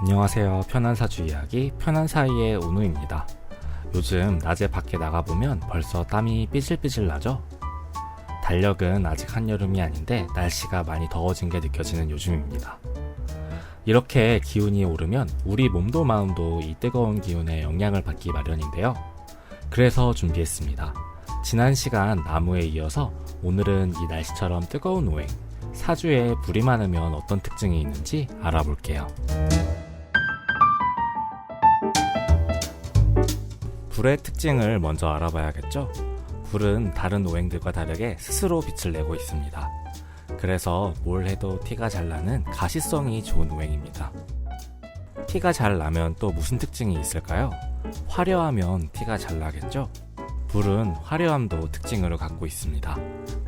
안녕하세요. 편한사주 이야기 편한사이의 온우입니다. 요즘 낮에 밖에 나가보면 벌써 땀이 삐질삐질 나죠? 달력은 아직 한여름이 아닌데 날씨가 많이 더워진 게 느껴지는 요즘입니다. 이렇게 기온이 오르면 우리 몸도 마음도 이 뜨거운 기온에 영향을 받기 마련인데요. 그래서 준비했습니다. 지난 시간 나무에 이어서 오늘은 이 날씨처럼 뜨거운 오행, 사주에 불이 많으면 어떤 특징이 있는지 알아볼게요. 불의 특징을 먼저 알아봐야겠죠? 불은 다른 오행들과 다르게 스스로 빛을 내고 있습니다. 그래서 뭘 해도 티가 잘 나는 가시성이 좋은 오행입니다. 티가 잘 나면 또 무슨 특징이 있을까요? 화려하면 티가 잘 나겠죠? 불은 화려함도 특징으로 갖고 있습니다.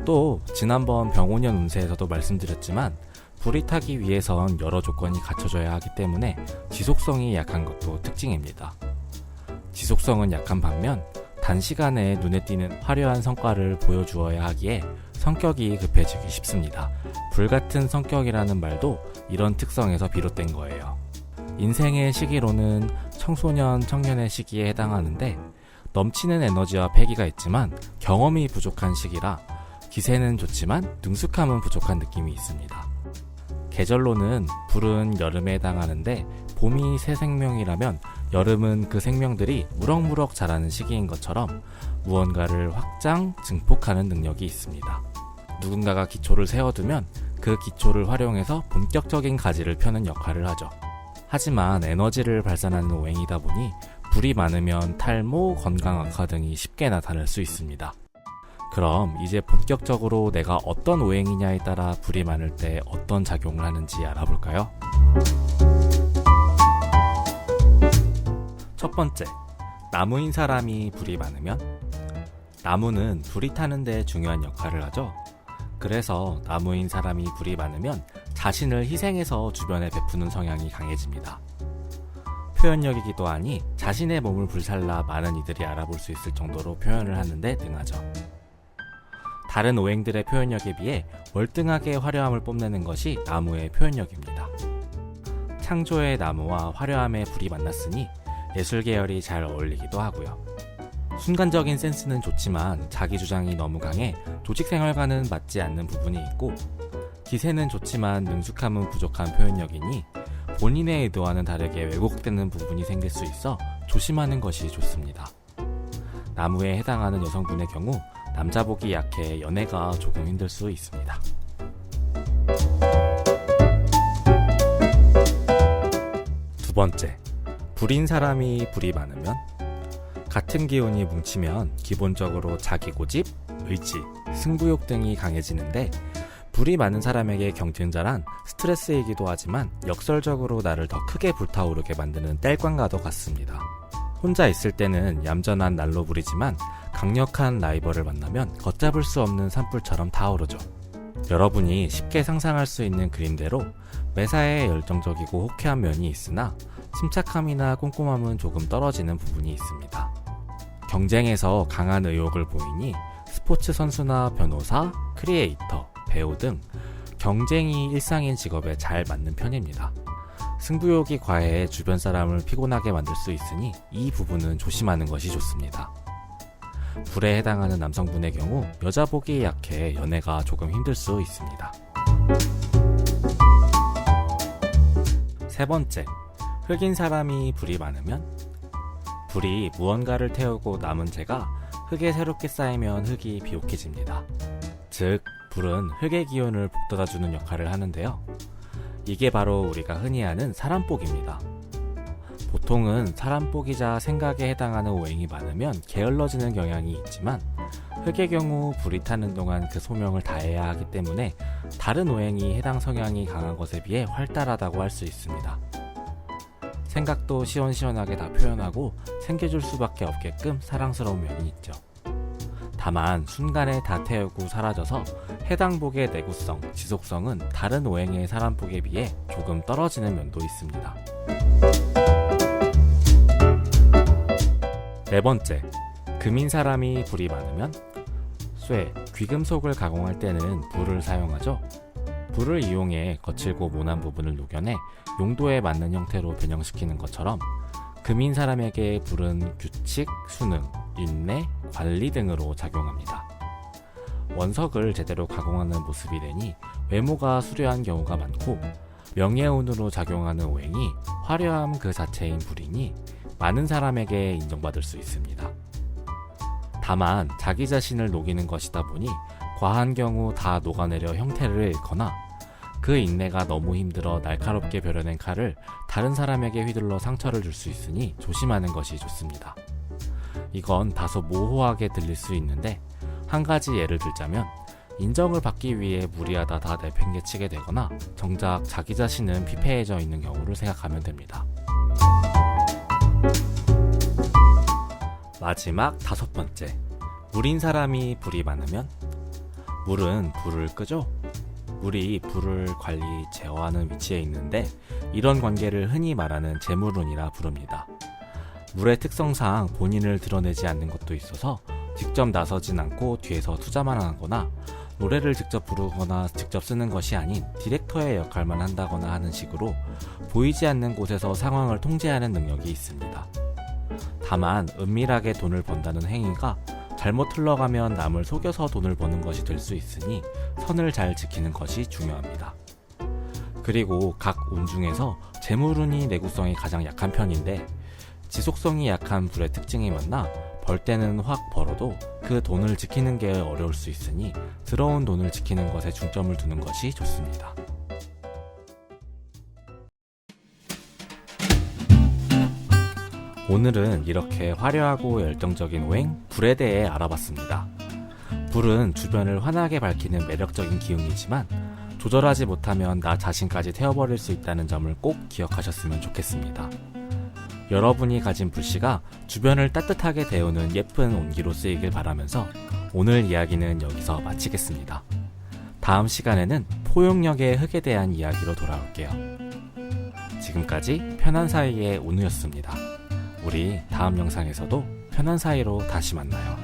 또 지난번 병오년 운세에서도 말씀드렸지만 불이 타기 위해선 여러 조건이 갖춰져야 하기 때문에 지속성이 약한 것도 특징입니다. 지속성은 약한 반면 단시간에 눈에 띄는 화려한 성과를 보여주어야 하기에 성격이 급해지기 쉽습니다. 불같은 성격이라는 말도 이런 특성에서 비롯된 거예요. 인생의 시기로는 청소년, 청년의 시기에 해당하는데 넘치는 에너지와 패기가 있지만 경험이 부족한 시기라 기세는 좋지만 능숙함은 부족한 느낌이 있습니다. 계절로는 불은 여름에 해당하는데 봄이 새 생명이라면 여름은 그 생명들이 무럭무럭 자라는 시기인 것처럼 무언가를 확장, 증폭하는 능력이 있습니다. 누군가가 기초를 세워두면 그 기초를 활용해서 본격적인 가지를 펴는 역할을 하죠. 하지만 에너지를 발산하는 오행이다 보니 불이 많으면 탈모, 건강 악화 등이 쉽게 나타날 수 있습니다. 그럼 이제 본격적으로 내가 어떤 오행이냐에 따라 불이 많을 때 어떤 작용을 하는지 알아볼까요? 첫 번째, 나무인 사람이 불이 많으면? 나무는 불이 타는데 중요한 역할을 하죠. 그래서 나무인 사람이 불이 많으면 자신을 희생해서 주변에 베푸는 성향이 강해집니다. 표현력이기도 하니 자신의 몸을 불살라 많은 이들이 알아볼 수 있을 정도로 표현을 하는데 능하죠. 다른 오행들의 표현력에 비해 월등하게 화려함을 뽐내는 것이 나무의 표현력입니다. 창조의 나무와 화려함의 불이 만났으니 예술 계열이 잘 어울리기도 하고요. 순간적인 센스는 좋지만 자기 주장이 너무 강해 조직 생활과는 맞지 않는 부분이 있고, 기세는 좋지만 능숙함은 부족한 표현력이니 본인의 의도와는 다르게 왜곡되는 부분이 생길 수 있어 조심하는 것이 좋습니다. 나무에 해당하는 여성분의 경우 남자 보기 약해 연애가 조금 힘들 수 있습니다. 두 번째, 불인 사람이 불이 많으면? 같은 기운이 뭉치면 기본적으로 자기 고집, 의지, 승부욕 등이 강해지는데 불이 많은 사람에게 경쟁자란 스트레스이기도 하지만 역설적으로 나를 더 크게 불타오르게 만드는 땔감과도 같습니다. 혼자 있을 때는 얌전한 난로불이지만 강력한 라이벌을 만나면 걷잡을 수 없는 산불처럼 타오르죠. 여러분이 쉽게 상상할 수 있는 그림대로 매사에 열정적이고 호쾌한 면이 있으나 침착함이나 꼼꼼함은 조금 떨어지는 부분이 있습니다. 경쟁에서 강한 의욕을 보이니 스포츠 선수나 변호사, 크리에이터, 배우 등 경쟁이 일상인 직업에 잘 맞는 편입니다. 승부욕이 과해 주변 사람을 피곤하게 만들 수 있으니 이 부분은 조심하는 것이 좋습니다. 불에 해당하는 남성분의 경우 여자 보기 약해 연애가 조금 힘들 수 있습니다. 세 번째, 흙인 사람이 불이 많으면? 불이 무언가를 태우고 남은 재가 흙에 새롭게 쌓이면 흙이 비옥해집니다. 즉, 불은 흙의 기운을 북돋아주는 역할을 하는데요. 이게 바로 우리가 흔히 아는 사람복입니다. 보통은 사람복이자 생각에 해당하는 오행이 많으면 게을러지는 경향이 있지만 흙의 경우 불이 타는 동안 그 소명을 다해야 하기 때문에 다른 오행이 해당 성향이 강한 것에 비해 활달하다고 할 수 있습니다. 생각도 시원시원하게 다 표현하고 챙겨줄 수밖에 없게끔 사랑스러운 면이 있죠. 다만 순간에 다 태우고 사라져서 해당 복의 내구성, 지속성은 다른 오행의 사람복에 비해 조금 떨어지는 면도 있습니다. 네 번째, 금인 사람이 불이 많으면? 쇠, 귀금속을 가공할 때는 불을 사용하죠. 불을 이용해 거칠고 모난 부분을 녹여내 용도에 맞는 형태로 변형시키는 것처럼 금인 사람에게 불은 규칙, 수능, 인내, 관리 등으로 작용합니다. 원석을 제대로 가공하는 모습이 되니 외모가 수려한 경우가 많고, 명예운으로 작용하는 오행이 화려함 그 자체인 불이니 많은 사람에게 인정받을 수 있습니다. 다만 자기 자신을 녹이는 것이다 보니 과한 경우 다 녹아내려 형태를 잃거나, 그 인내가 너무 힘들어 날카롭게 벼려낸 칼을 다른 사람에게 휘둘러 상처를 줄 수 있으니 조심하는 것이 좋습니다. 이건 다소 모호하게 들릴 수 있는데, 한 가지 예를 들자면 인정을 받기 위해 무리하다 다 내팽개치게 되거나 정작 자기 자신은 피폐해져 있는 경우를 생각하면 됩니다. 마지막 5번째, 물인 사람이 불이 많으면? 물은 불을 끄죠? 물이 불을 관리, 제어하는 위치에 있는데, 이런 관계를 흔히 말하는 재물운이라 부릅니다. 물의 특성상 본인을 드러내지 않는 것도 있어서 직접 나서진 않고 뒤에서 투자만 하거나, 노래를 직접 부르거나 직접 쓰는 것이 아닌 디렉터의 역할만 한다거나 하는 식으로 보이지 않는 곳에서 상황을 통제하는 능력이 있습니다. 다만 은밀하게 돈을 번다는 행위가 잘못 흘러가면 남을 속여서 돈을 버는 것이 될 수 있으니 선을 잘 지키는 것이 중요합니다. 그리고 각 운 중에서 재물운이 내구성이 가장 약한 편인데, 지속성이 약한 불의 특징이 만나 벌 때는 확 벌어도 그 돈을 지키는 게 어려울 수 있으니 들어온 돈을 지키는 것에 중점을 두는 것이 좋습니다. 오늘은 이렇게 화려하고 열정적인 오행, 불에 대해 알아봤습니다. 불은 주변을 환하게 밝히는 매력적인 기운이지만 조절하지 못하면 나 자신까지 태워버릴 수 있다는 점을 꼭 기억하셨으면 좋겠습니다. 여러분이 가진 불씨가 주변을 따뜻하게 데우는 예쁜 온기로 쓰이길 바라면서 오늘 이야기는 여기서 마치겠습니다. 다음 시간에는 포용력의 흙에 대한 이야기로 돌아올게요. 지금까지 편한 사이의 온우였습니다. 우리 다음 영상에서도 편한 사이로 다시 만나요.